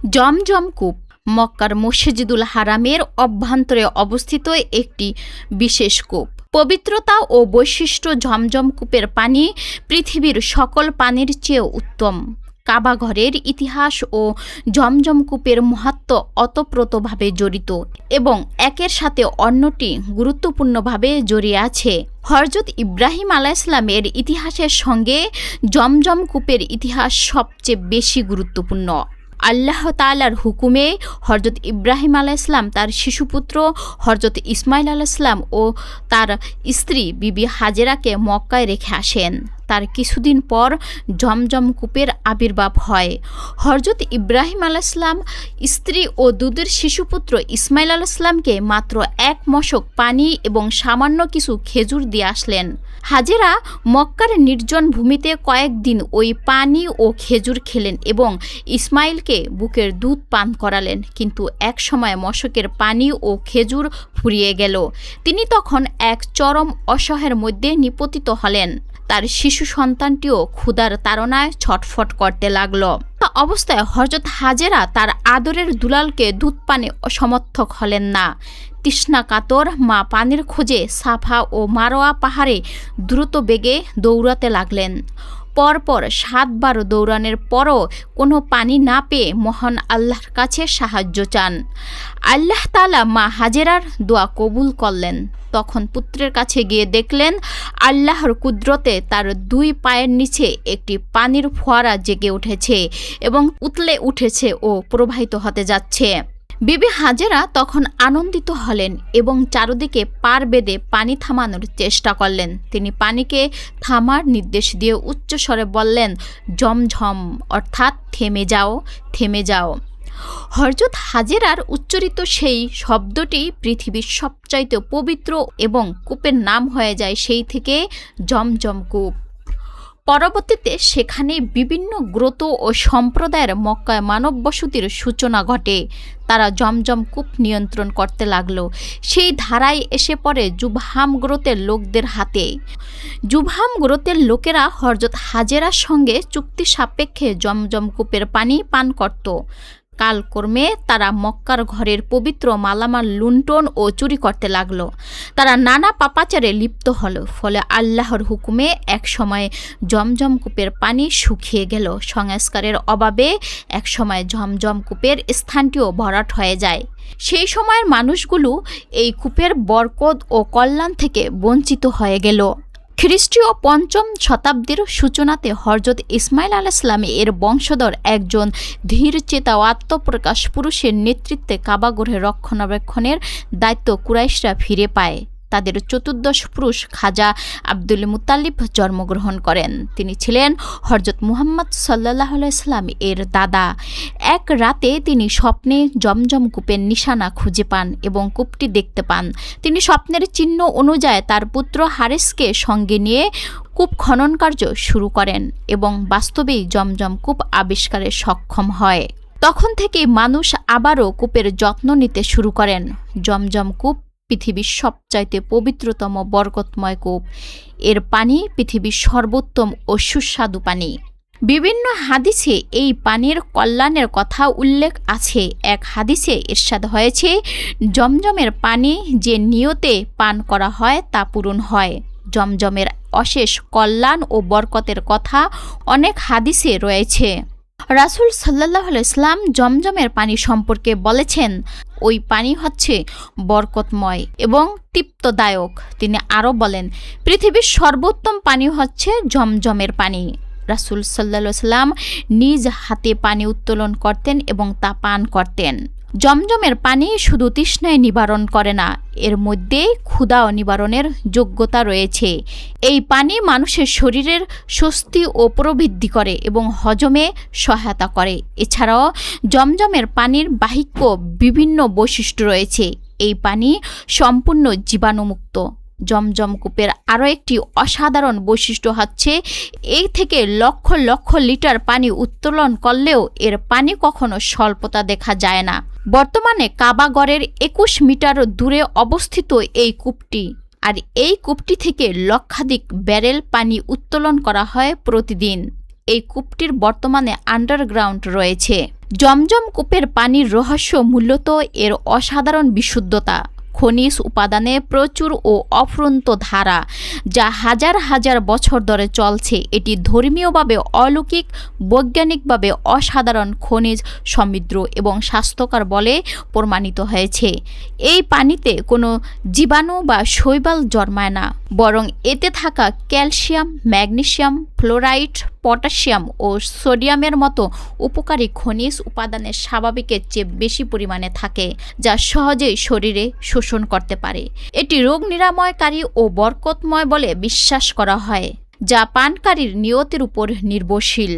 জমজম কূপ মক্কার মসজিদুল হারামের অভ্যন্তরে অবস্থিত একটি বিশেষ কূপ। পবিত্রতা ও বৈশিষ্ট্য জমজম কূপের পানি পৃথিবীর সকল পানির চেয়ে উত্তম। কাবা ঘরের ইতিহাস ও জমজম কূপের মাহাত্ম্য ওতপ্রোতভাবে জড়িত এবং একের সাথে অন্যটি গুরুত্বপূর্ণভাবে জড়িয়ে আছে। হযরত ইব্রাহিম আলাইহিসসালামের ইতিহাসের সঙ্গে জমজম কূপের ইতিহাস সবচেয়ে বেশি গুরুত্বপূর্ণ। আল্লাহ তাআলার হুকুমে হযরত ইব্রাহিম আলাইহিসসালাম তার শিশুপুত্র হযরত ইসমাইল আলাইহিসসালাম ও তার স্ত্রী বিবি হাজেরাকে মক্কায় রেখে আসেন। তার কিছুদিন পর জমজম কূপের আবির্ভাব হয়। হযরত ইব্রাহিম আলাইহিসসালাম স্ত্রী ও দুধের শিশুপুত্র ইসমাইল আলাইহিসসালামকে মাত্র 1 মশক পানি এবং সামান্য কিছু খেজুর দিয়ে আসলেন। হাজেরা মক্কার নির্জন ভূমিতে কয়েকদিন ওই পানি ও খেজুর খেলেন এবং ইসমাইলকে বুকের দুধ পান করালেন, কিন্তু এক সময় মশকের পানি ও খেজুর ফুরিয়ে গেল। তিনি তখন এক চরম অসহায়ের মধ্যে নিপতিত হলেন। তার শিশু সন্তানটিও ক্ষুধার তাড়নায় ছটফট করতে লাগল। অবস্থায় হযরত হাজেরা তার আদরের দুলালকে দুধ পানে সমর্থক হলেন না। তৃষ্ণা কাতর মা পানির খোঁজে সাফা ও মারোয়া পাহাড়ে দ্রুত বেগে দৌড়াতে লাগলেন। পরপর 7 বার দৌড়ানোর পরও কোনো পানি না পেয়ে মহান আল্লাহর কাছে সাহায্য চান। আল্লাহ তাআলা মা হাজেরার দোয়া কবুল করলেন। তখন পুত্রের কাছে গিয়ে দেখলেন আল্লাহর কুদরতে তার 2 পায়ের নিচে একটি পানির ফোয়ারা জেগে উঠেছে এবং উতলে উঠেছে ও প্রবাহিত হতে যাচ্ছে। বিবি হাজেরা তখন আনন্দিত হলেন এবং চারদিকে পার বেঁধে পানি থামানোর চেষ্টা করলেন। তিনি পানিকে থামার নির্দেশ দিয়ে উচ্চস্বরে বললেন, ঝমঝম, অর্থাৎ থেমে যাও, থেমে যাও। হযরত হাজেরার উচ্চারিত সেই শব্দটি পৃথিবীর সবচাইতে পবিত্র এবং কূপের নাম হয়ে যায় সেই থেকে জমজম কূপ। পরবর্তীতে সেখানে বিভিন্ন গোত্র ও সম্প্রদায়ের মক্কায় মানব বসতির সূচনা ঘটে। তারা জমজম কূপ নিয়ন্ত্রণ করতে লাগলো। সেই ধারায় এসে পড়ে জুবহাম গোত্রের লোকদের হাতে। জুবহাম গোত্রের লোকেরা হযরত হাজেরার সঙ্গে চুক্তি সাপেক্ষে জমজম কূপের পানি পান করত। কালক্রমে তারা মক্কার ঘরের পবিত্র মালামাল লুণ্ঠন ও চুরি করতে লাগলো। তারা নানা পাপাচারে লিপ্ত হলো। ফলে আল্লাহর হুকুমে এক সময় জমজম কূপের পানি শুকিয়ে গেল। সংস্কারের অভাবে এক সময় জমজম কূপের স্থানটিও ভরাট হয়ে যায়। সেই সময়ের মানুষগুলো এই কূপের বরকত ও কল্যাণ থেকে বঞ্চিত হয়ে গেল। খ্রিস্টীয় 5ম শতাব্দীর সূচনাতে হযরত ইসমাইল আলাইহিসসালাম এর বংশধর একজন ধীরচেতা ও আত্মপ্রকাশ পুরুষের নেতৃত্বে কাবাগৃহের রক্ষণাবেক্ষণের দায়িত্ব কুরাইশরা ফিরে পায়। তাদের 14 পুরুষ খাজা আব্দুল মুত্তালিব জন্মগ্রহণ করেন। তিনি ছিলেন হযরত মুহাম্মদ সাল্লাল্লাহু আলাইহি সাল্লাম এর দাদা। এক রাতে তিনি স্বপ্নে জমজম কূপের নিশানা খুঁজে পান এবং কূপটি দেখতে পান। তিনি স্বপ্নের চিহ্ন অনুযায়ী তার পুত্র হারিসকে সঙ্গে নিয়ে কূপ খনন কার্য শুরু করেন এবং বাস্তবেই জমজম কূপ আবিষ্কারে সক্ষম হয়। তখন থেকে মানুষ আবারও কূপের যত্ন নিতে শুরু করেন। জমজম কূপ পৃথিবীর সবচাইতে পবিত্রতম বরকতময় কূপ। এর পানি পৃথিবীর সর্বোত্তম ও সুস্বাদু পানি। বিভিন্ন হাদিসে এই পানির কল্যাণের কথা উল্লেখ আছে। এক হাদিসে ইরশাদ হয়েছে, জমজমের পানি যে নিয়তে পান করা হয় তা পূরণ হয়। জমজমের অশেষ কল্যাণ ও বরকতের কথা অনেক হাদিসে রয়েছে। রাসূল সাল্লাল্লাহু আলাইহি ওয়াসাল্লাম জমজমের পানি সম্পর্কে বলেছেন, ওই পানি হচ্ছে বরকতময় এবং তৃপ্তদায়ক। তিনি আরও বলেন, পৃথিবীর সর্বোত্তম পানি হচ্ছে জমজমের পানি। রাসূল সাল্লাল্লাহু আলাইহি ওয়াসাল্লাম নিজ হাতে পানি উত্তোলন করতেন এবং তা পান করতেন। জমজমের পানি শুধু তৃষ্ণায় নিবারণ করে না, এর মধ্যে ক্ষুধা নিবারণের যোগ্যতা রয়েছে। এই পানি মানুষের শরীরের স্বস্তি ও প্রবৃদ্ধি করে এবং হজমে সহায়তা করে। এছাড়াও জমজমের পানির বাহ্যিক বিভিন্ন বৈশিষ্ট্য রয়েছে। এই পানি সম্পূর্ণ জীবাণুমুক্ত। জমজম কূপের আরও একটি অসাধারণ বৈশিষ্ট্য হচ্ছে, এই থেকে লক্ষ লক্ষ লিটার পানি উত্তোলন করলেও এর পানি কখনো স্বল্পতা দেখা যায় না। বর্তমানে কাবাগরের 21 মিটার দূরে অবস্থিত এই কূপটি, আর এই কূপটি থেকে লক্ষাধিক ব্যারেল পানি উত্তোলন করা হয় প্রতিদিন। এই কূপটির বর্তমানে আন্ডারগ্রাউন্ড রয়েছে। জমজম কূপের পানির রহস্য মূলত এর অসাধারণ বিশুদ্ধতা, খনিজ উপাদানে প্রচুর ও অফুরন্ত ধারা, যা হাজার হাজার বছর ধরে চলছে। এটি ধর্মীয়ভাবে অলৌকিক, বৈজ্ঞানিকভাবে অসাধারণ, খনিজ সমৃদ্ধ এবং স্বাস্থ্যকর বলে প্রমাণিত হয়েছে। এই পানিতে কোনো জীবাণু বা শৈবাল জন্মায় না, বরং এতে থাকা ক্যালসিয়াম, ম্যাগনেসিয়াম, ফ্লোরাইড, পটাশিয়াম ও সোডিয়ামের মতো উপকারী খনিজ উপাদানের স্বাভাবিকের চেয়ে বেশি পরিমাণে থাকে, যা সহজেই শরীরে শোষণ করতে পারে। এটি রোগ নিরাময়কারী ও বরকতময় বলে বিশ্বাস করা হয়, যা পানকারীর নিয়তের উপর নির্ভরশীল।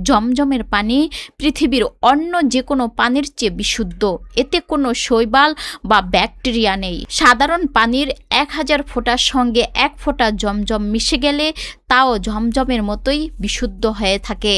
জমজমের পানি পৃথিবীর অন্য যে কোনো পানির চেয়ে বিশুদ্ধ। এতে কোনো শৈবাল বা ব্যাকটেরিয়া নেই। সাধারণ পানির 1000 ফোঁটার সঙ্গে 1 ফোঁটা জমজম মিশে গেলে তাও জমজমের মতোই বিশুদ্ধ হয়ে থাকে।